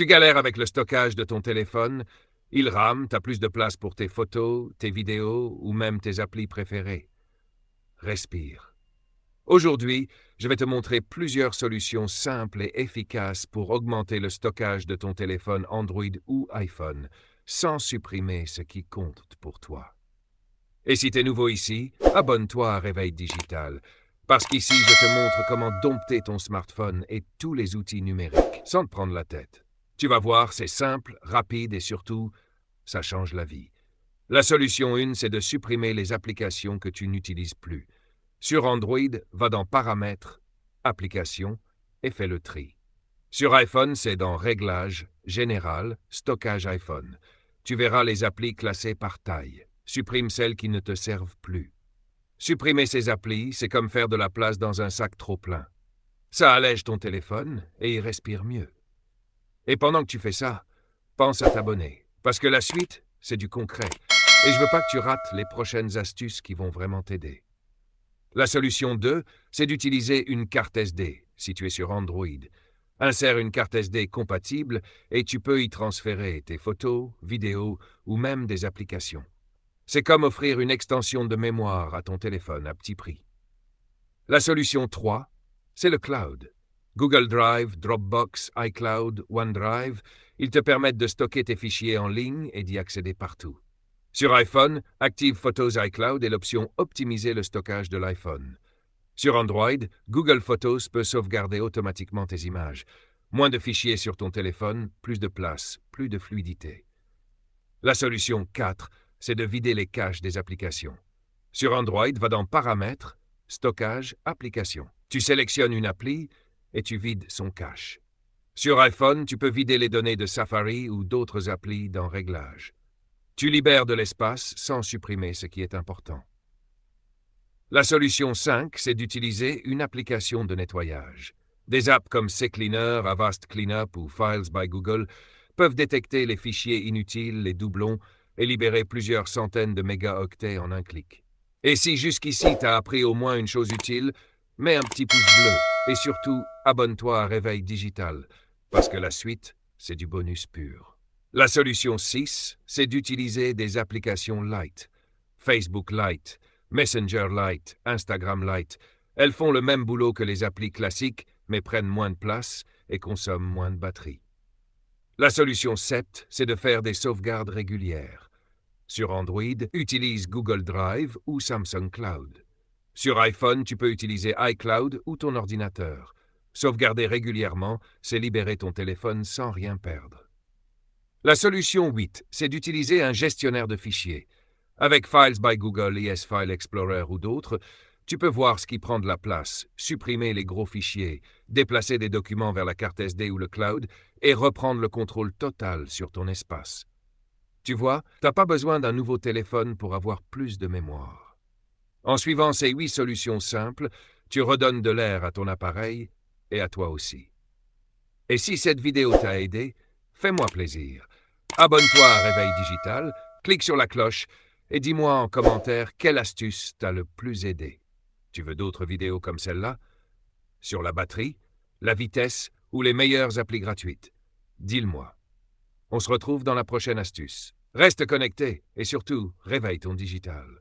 Tu galères avec le stockage de ton téléphone, il rame, t'as plus de place pour tes photos, tes vidéos ou même tes applis préférées. Respire. Aujourd'hui, je vais te montrer plusieurs solutions simples et efficaces pour augmenter le stockage de ton téléphone Android ou iPhone, sans supprimer ce qui compte pour toi. Et si tu es nouveau ici, abonne-toi à Réveil Digital, parce qu'ici je te montre comment dompter ton smartphone et tous les outils numériques, sans te prendre la tête. Tu vas voir, c'est simple, rapide et surtout, ça change la vie. La solution 1, c'est de supprimer les applications que tu n'utilises plus. Sur Android, va dans Paramètres, Applications et fais le tri. Sur iPhone, c'est dans Réglages, Général, Stockage iPhone. Tu verras les applis classées par taille. Supprime celles qui ne te servent plus. Supprimer ces applis, c'est comme faire de la place dans un sac trop plein. Ça allège ton téléphone et il respire mieux. Et pendant que tu fais ça, pense à t'abonner, parce que la suite, c'est du concret. Et je veux pas que tu rates les prochaines astuces qui vont vraiment t'aider. La solution 2, c'est d'utiliser une carte SD, si tu es sur Android. Insère une carte SD compatible et tu peux y transférer tes photos, vidéos ou même des applications. C'est comme offrir une extension de mémoire à ton téléphone à petit prix. La solution 3, c'est le cloud. Google Drive, Dropbox, iCloud, OneDrive, ils te permettent de stocker tes fichiers en ligne et d'y accéder partout. Sur iPhone, active Photos iCloud et l'option Optimiser le stockage de l'iPhone. Sur Android, Google Photos peut sauvegarder automatiquement tes images. Moins de fichiers sur ton téléphone, plus de place, plus de fluidité. La solution 4, c'est de vider les caches des applications. Sur Android, va dans Paramètres, Stockage, Applications. Tu sélectionnes une appli et tu vides son cache. Sur iPhone, tu peux vider les données de Safari ou d'autres applis dans Réglages. Tu libères de l'espace sans supprimer ce qui est important. La solution 5, c'est d'utiliser une application de nettoyage. Des apps comme CCleaner, Avast Cleanup ou Files by Google peuvent détecter les fichiers inutiles, les doublons et libérer plusieurs centaines de mégaoctets en un clic. Et si jusqu'ici t'as appris au moins une chose utile, mets un petit pouce bleu et surtout abonne-toi à Réveil Digital parce que la suite, c'est du bonus pur. La solution 6, c'est d'utiliser des applications Lite. Facebook Lite, Messenger Lite, Instagram Lite. Elles font le même boulot que les applis classiques, mais prennent moins de place et consomment moins de batterie. La solution 7, c'est de faire des sauvegardes régulières. Sur Android, utilise Google Drive ou Samsung Cloud. Sur iPhone, tu peux utiliser iCloud ou ton ordinateur. Sauvegarder régulièrement, c'est libérer ton téléphone sans rien perdre. La solution 8, c'est d'utiliser un gestionnaire de fichiers. Avec Files by Google, ES File Explorer ou d'autres, tu peux voir ce qui prend de la place, supprimer les gros fichiers, déplacer des documents vers la carte SD ou le cloud et reprendre le contrôle total sur ton espace. Tu vois, t'as pas besoin d'un nouveau téléphone pour avoir plus de mémoire. En suivant ces 8 solutions simples, tu redonnes de l'air à ton appareil et à toi aussi. Et si cette vidéo t'a aidé, fais-moi plaisir. Abonne-toi à Réveil Digital, clique sur la cloche et dis-moi en commentaire quelle astuce t'a le plus aidé. Tu veux d'autres vidéos comme celle-là? Sur la batterie, la vitesse ou les meilleures applis gratuites? Dis-le-moi. On se retrouve dans la prochaine astuce. Reste connecté et surtout, réveille ton digital.